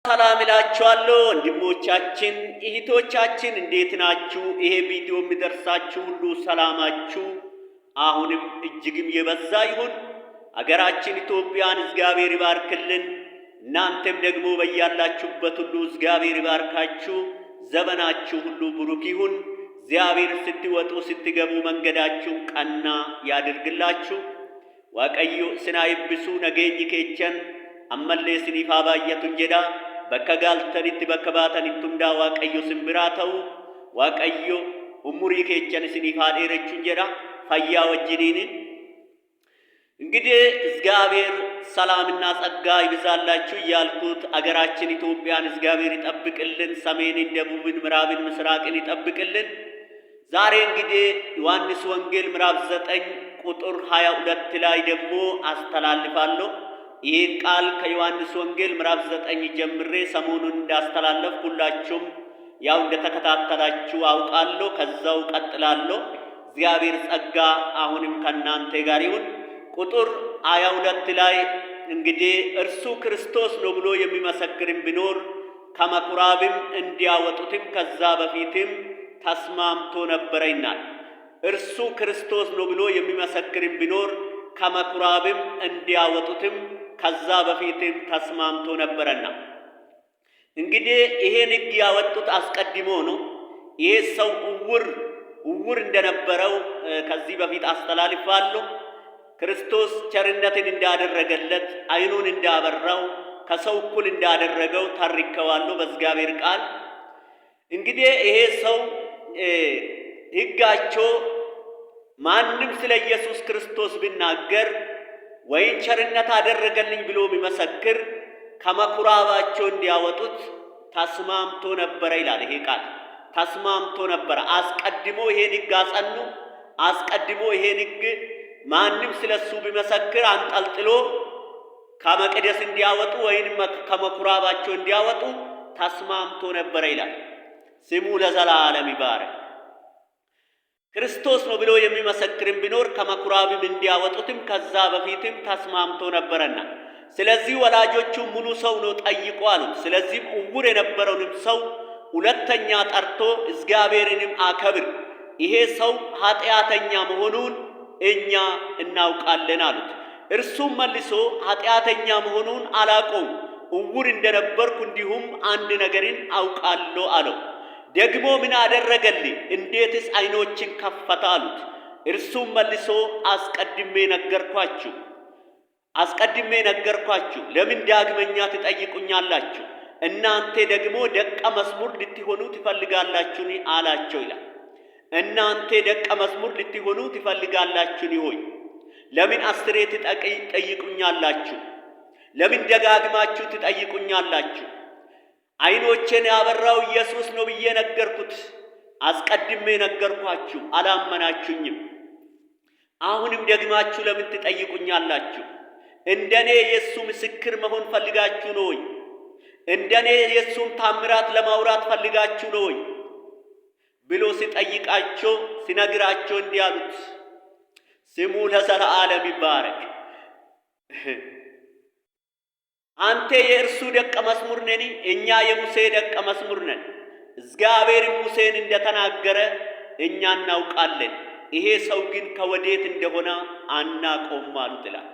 ሰላም እላችኋለሁ ወንድሞቻችን እህቶቻችን፣ እንዴት ናችሁ? ይሄ ቪዲዮ የሚደርሳችሁ ሁሉ ሰላማችሁ አሁንም እጅግም የበዛ ይሁን። አገራችን ኢትዮጵያን እግዚአብሔር ይባርክልን። እናንተም ደግሞ በያላችሁበት ሁሉ እግዚአብሔር ይባርካችሁ። ዘመናችሁ ሁሉ ብሩክ ይሁን። እግዚአብሔር ስትወጡ ስትገቡ መንገዳችሁን ቀና ያድርግላችሁ። ዋቀዮ ስናይብሱ ነገኝ ኬቸን አመሌ ስኒፋ ባየቱን ጀዳ በከጋልተኒት በከባተኒቱንዳ ዋቀዮ ስንብራተው ዋቀዮ ኡሙሪ ኬቸን ስኒፋ ዴረቹን ጀዳ ፈያ ወጅኒን። እንግዲህ እግዚአብሔር ሰላምና ጸጋ ይብዛላችሁ እያልኩት አገራችን ኢትዮጵያን እግዚአብሔር ይጠብቅልን። ሰሜንን፣ ደቡብን፣ ምዕራብን፣ ምስራቅን ይጠብቅልን። ዛሬ እንግዲህ ዮሐንስ ወንጌል ምዕራፍ 9 ቁጥር 22 ላይ ደግሞ አስተላልፋለሁ። ይህን ቃል ከዮሐንስ ወንጌል ምዕራፍ 9 ጀምሬ ሰሞኑን እንዳስተላለፍኩ ሁላችሁም ያው እንደተከታተላችሁ አውቃለሁ። ከዛው ቀጥላለሁ። እግዚአብሔር ጸጋ አሁንም ከናንተ ጋር ይሁን። ቁጥር 22 ላይ እንግዲህ እርሱ ክርስቶስ ነው ብሎ የሚመሰክርም ቢኖር ከመኩራብም እንዲያወጡትም ከዛ በፊትም ተስማምቶ ነበረ ይናል። እርሱ ክርስቶስ ነው ብሎ የሚመሰክርም ቢኖር ከመኩራብም እንዲያወጡትም ከዛ በፊትም ተስማምቶ ነበረና። እንግዲህ ይሄን ሕግ ያወጡት አስቀድሞ ነው። ይሄ ሰው እውር እንደነበረው ከዚህ በፊት አስተላልፋለሁ። ክርስቶስ ቸርነትን እንዳደረገለት ዓይኑን እንዳበራው ከሰው እኩል እንዳደረገው ተርከዋለሁ በእግዚአብሔር ቃል። እንግዲህ ይሄ ሰው ሕጋቸው ማንም ስለ ኢየሱስ ክርስቶስ ቢናገር ወይም ቸርነት አደረገልኝ ብሎ ቢመሰክር ከመኩራባቸው እንዲያወጡት ተስማምቶ ነበረ ይላል ይሄ ቃል። ተስማምቶ ነበረ። አስቀድሞ ይሄን ሕግ አጸኑ። አስቀድሞ ይሄን ሕግ ማንም ስለሱ ቢመሰክር አንጠልጥሎ ከመቅደስ እንዲያወጡ ወይም ከመኩራባቸው እንዲያወጡ ተስማምቶ ነበረ ይላል። ስሙ ለዘላለም ይባረክ። ክርስቶስ ነው ብሎ የሚመሰክርም ቢኖር ከመኩራብም እንዲያወጡትም ከዛ በፊትም ተስማምቶ ነበረና፣ ስለዚህ ወላጆቹ ሙሉ ሰው ነው ጠይቁ አሉት። ስለዚህም እውር የነበረውንም ሰው ሁለተኛ ጠርቶ እግዚአብሔርንም አከብር፣ ይሄ ሰው ኃጢአተኛ መሆኑን እኛ እናውቃለን አሉት። እርሱም መልሶ ኃጢአተኛ መሆኑን አላውቀውም፣ እውር እንደነበርኩ እንዲሁም አንድ ነገርን አውቃለሁ አለው። ደግሞ ምን አደረገልኝ? እንዴትስ ዓይኖችን ከፈተ አሉት። እርሱም መልሶ አስቀድሜ ነገርኳችሁ፣ ለምን ዳግመኛ ትጠይቁኛላችሁ? እናንተ ደግሞ ደቀ መዝሙር ልትሆኑ ትፈልጋላችሁን? አላቸው ይላል። እናንተ ደቀ መዝሙር ልትሆኑ ትፈልጋላችሁን? ሆይ ለምን አስሬ ትጠይቁኛላችሁ? ለምን ደጋግማችሁ ትጠይቁኛላችሁ? ዓይኖቼን ያበራው ኢየሱስ ነው ብዬ ነገርኩት። አስቀድሜ ነገርኳችሁ፣ አላመናችሁኝም። አሁንም ደግማችሁ ለምን ትጠይቁኛላችሁ? እንደኔ የእሱ ምስክር መሆን ፈልጋችሁ ነው ወይ? እንደኔ የእሱን ታምራት ለማውራት ፈልጋችሁ ነው ወይ ብሎ ሲጠይቃቸው ሲነግራቸው እንዲህ አሉት። ስሙ ለዘላለም ይባረክ። አንተ የእርሱ ደቀ መዝሙር ነን፣ እኛ የሙሴ ደቀ መዝሙር ነን። እግዚአብሔር ሙሴን እንደተናገረ እኛ እናውቃለን። ይሄ ሰው ግን ከወዴት እንደሆነ አናውቀውም አሉት ይላል።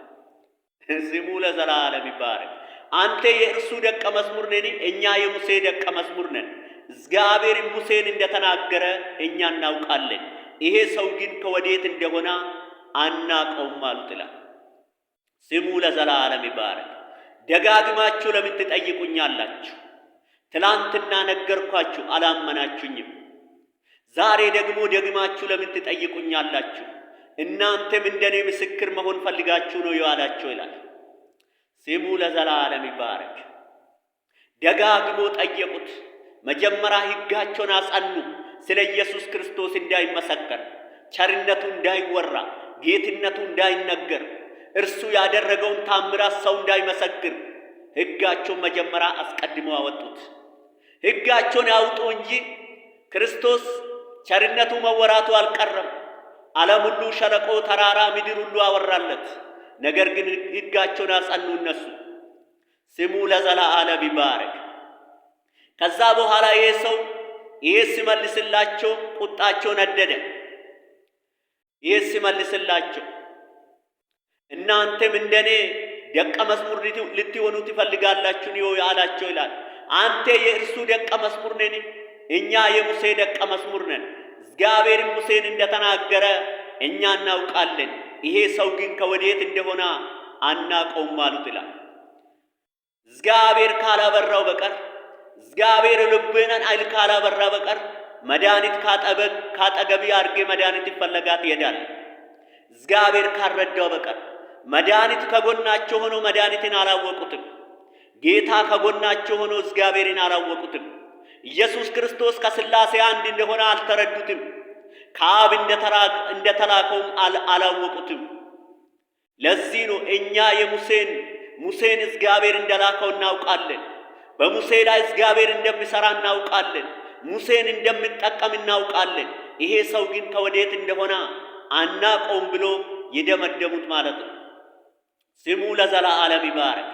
ስሙ ለዘላለም ይባረክ። አንተ የእርሱ ደቀ መዝሙር ነን፣ እኛ የሙሴ ደቀ መዝሙር ነን። እግዚአብሔር ሙሴን እንደተናገረ እኛ እናውቃለን። ይሄ ሰው ግን ከወዴት እንደሆነ አናውቀውም አሉት ይላል። ስሙ ለዘላለም ይባረክ። ደጋግማችሁ ለምን ትጠይቁኛላችሁ? ትላንትና ነገርኳችሁ፣ አላመናችሁኝም። ዛሬ ደግሞ ደግማችሁ ለምን ትጠይቁኛላችሁ? እናንተም እንደኔ ምስክር መሆን ፈልጋችሁ ነው ያላቸው ይላል። ስሙ ለዘላለም ይባረክ። ደጋግሞ ጠየቁት። መጀመሪያ ሕጋቸውን አጸኑ። ስለ ኢየሱስ ክርስቶስ እንዳይመሰከር፣ ቸርነቱ እንዳይወራ፣ ጌትነቱ እንዳይነገር፣ እርሱ ያደረገውን ታምራት ሰው እንዳይመሰክር ሕጋቸውን መጀመሪያ አስቀድመው አወጡት። ሕጋቸውን ያውጡ እንጂ ክርስቶስ ቸርነቱ መወራቱ አልቀረም። ዓለም ሁሉ ሸለቆ፣ ተራራ፣ ምድር ሁሉ አወራለት። ነገር ግን ሕጋቸውን አጸኑ እነሱ። ስሙ ለዘላለም ይባረክ። ከዛ በኋላ ይሄ ሲመልስላቸው ቁጣቸው ነደደ። ይሄ ሲመልስላቸው እናንተም እንደኔ ደቀ መዝሙር ልትሆኑ ትፈልጋላችሁ አላቸው ይላል። አንተ የእርሱ ደቀ መዝሙር ነን፣ እኛ የሙሴ ደቀ መዝሙር ነን። እግዚአብሔር ሙሴን እንደተናገረ እኛ እናውቃለን። ይሄ ሰው ግን ከወዴት እንደሆነ አናውቀውም አሉት ይላል። እግዚአብሔር ካላበራው በቀር እግዚአብሔር ልብህን አይል ካላበራ በቀር መድኃኒት ካጠገቢ አድርጌ መድኃኒት ይፈለጋት ይሄዳል። እግዚአብሔር ካልረዳው በቀር መድኃኒት ከጎናቸው ሆኖ መድኃኒትን አላወቁትም። ጌታ ከጎናቸው ሆኖ እግዚአብሔርን አላወቁትም። ኢየሱስ ክርስቶስ ከሥላሴ አንድ እንደሆነ አልተረዱትም። ከአብ እንደተላከውም አላወቁትም። ለዚህ ነው እኛ ሙሴን እግዚአብሔር እንደላከው እናውቃለን። በሙሴ ላይ እግዚአብሔር እንደሚሠራ እናውቃለን። ሙሴን እንደሚጠቀም እናውቃለን። ይሄ ሰው ግን ከወዴት እንደሆነ አናውቀውም ብሎ የደመደሙት ማለት ነው። ስሙ ለዘላለም ይባረክ።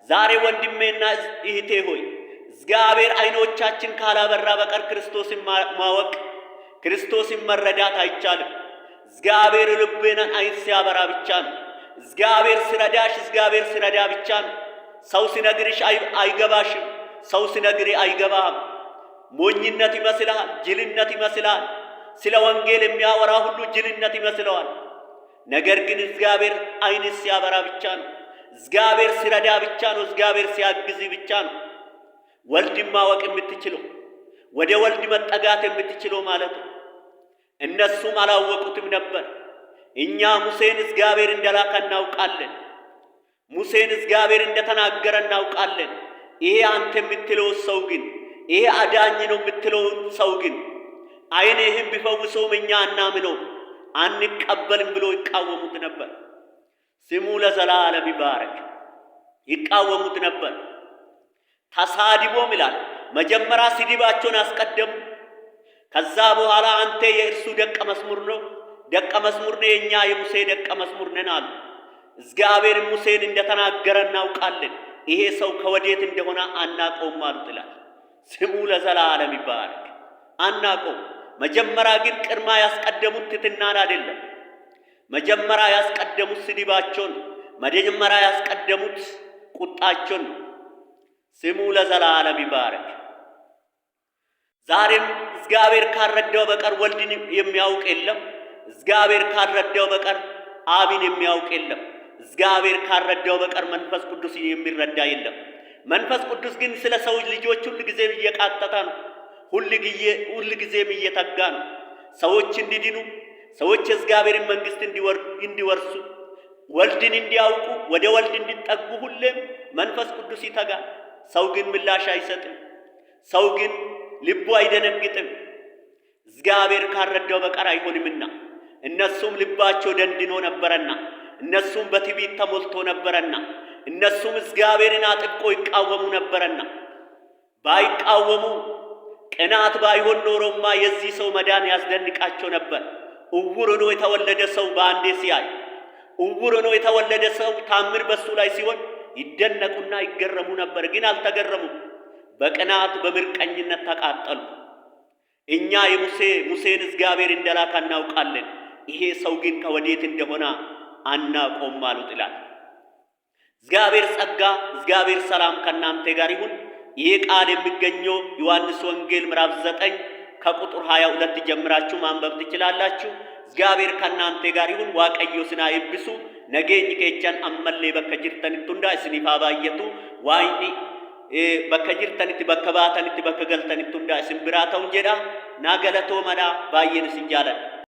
ዛሬ ወንድሜና እህቴ ሆይ እግዚአብሔር ዓይኖቻችን ካላበራ በቀር ክርስቶስን ማወቅ ክርስቶስን መረዳት አይቻልም። እግዚአብሔር ልብህን አይን ሲያበራ ብቻ ነው። እግዚአብሔር ሲረዳሽ እግዚአብሔር ሲረዳ ብቻ ነው። ሰው ሲነግርሽ አይገባሽም። ሰው ሲነግርህ አይገባህም። ሞኝነት ይመስልሃል፣ ጅልነት ይመስልሃል። ስለ ወንጌል የሚያወራ ሁሉ ጅልነት ይመስለዋል። ነገር ግን እግዚአብሔር አይን ሲያበራ ብቻ ነው። እግዚአብሔር ሲረዳ ብቻ ነው። እግዚአብሔር ሲያግዝ ብቻ ነው ወልድን ማወቅ የምትችለው፣ ወደ ወልድ መጠጋት የምትችለው ማለት ነው። እነሱም አላወቁትም ነበር። እኛ ሙሴን እግዚአብሔር እንደላከ እናውቃለን። ሙሴን እግዚአብሔር እንደተናገረ እናውቃለን። ይሄ አንተ የምትለው ሰው ግን ይሄ አዳኝ ነው የምትለው ሰው ግን ዓይንህን ቢፈውሰውም እኛ አናምነው አንቀበልም ብሎ ይቃወሙት ነበር። ስሙ ለዘላለም ይባረክ። ይቃወሙት ነበር። ተሳድቦም ይላል መጀመሪያ ስድባቸውን አስቀደሙ። ከዛ በኋላ አንተ የእርሱ ደቀ መዝሙር ነህ፣ እኛ የሙሴ ደቀ መዝሙር ነን አሉ። እግዚአብሔር ሙሴን እንደተናገረ እናውቃለን። ይሄ ሰው ከወዴት እንደሆነ አናውቀውም አሉት ይላል። ስሙ ለዘላለም ይባረክ። አናውቀው። መጀመሪያ ግን ቅድማ ያስቀደሙት ትሕትናን አይደለም። መጀመሪያ ያስቀደሙት ስድባቸውን፣ መጀመሪያ ያስቀደሙት ቁጣቸውን። ስሙ ለዘላለም ይባረክ። ዛሬም እግዚአብሔር ካልረዳው በቀር ወልድን የሚያውቅ የለም። እግዚአብሔር ካልረዳው በቀር አብን የሚያውቅ የለም። እግዚአብሔር ካልረዳው በቀር መንፈስ ቅዱስ የሚረዳ የለም። መንፈስ ቅዱስ ግን ስለ ሰው ልጆች ሁል ጊዜ እየቃጠተ ነው። ሁል ጊዜም እየተጋ ነው። ሰዎች እንዲድኑ፣ ሰዎች የእግዚአብሔርን መንግሥት እንዲወርሱ፣ ወልድን እንዲያውቁ፣ ወደ ወልድ እንዲጠጉ ሁሌም መንፈስ ቅዱስ ይተጋል። ሰው ግን ምላሽ አይሰጥም። ሰው ግን ልቡ አይደነግጥም። እግዚአብሔር ካልረዳው በቀር አይሆንምና እነሱም ልባቸው ደንድኖ ነበረና፣ እነሱም በትዕቢት ተሞልቶ ነበረና፣ እነሱም እግዚአብሔርን አጥብቆ ይቃወሙ ነበረና፣ ባይቃወሙ ቅናት ባይሆን ኖሮማ የዚህ ሰው መዳን ያስደንቃቸው ነበር። እውር ሆኖ የተወለደ ሰው በአንዴ ሲያይ፣ እውር ሆኖ የተወለደ ሰው ታምር በሱ ላይ ሲሆን ይደነቁና ይገረሙ ነበር። ግን አልተገረሙም። በቅናት በምርቀኝነት ተቃጠሉ። እኛ ሙሴን እግዚአብሔር እንደላከ እናውቃለን። ይሄ ሰው ግን ከወዴት እንደሆነ አናውቀውም አሉት ይላል። እግዚአብሔር ጸጋ፣ እግዚአብሔር ሰላም ከእናንተ ጋር ይሁን። ይህ ቃል የሚገኘው ዮሐንስ ወንጌል ምዕራፍ 9 ከቁጥር 22 ጀምራችሁ ማንበብ ትችላላችሁ። እግዚአብሔር ከእናንተ ጋር ይሁን። ዋቀዮ ስና ይብሱ ነገኝ ከቻን አመሌ በከጅርተንቱ እንዳ እስኒፋ ባየቱ ዋይኒ በከጅርተንት በከባተንት በከገልተንቱ እንዳ እስንብራተው እንጀዳ ናገለቶ መዳ ባየን ሲንጃለን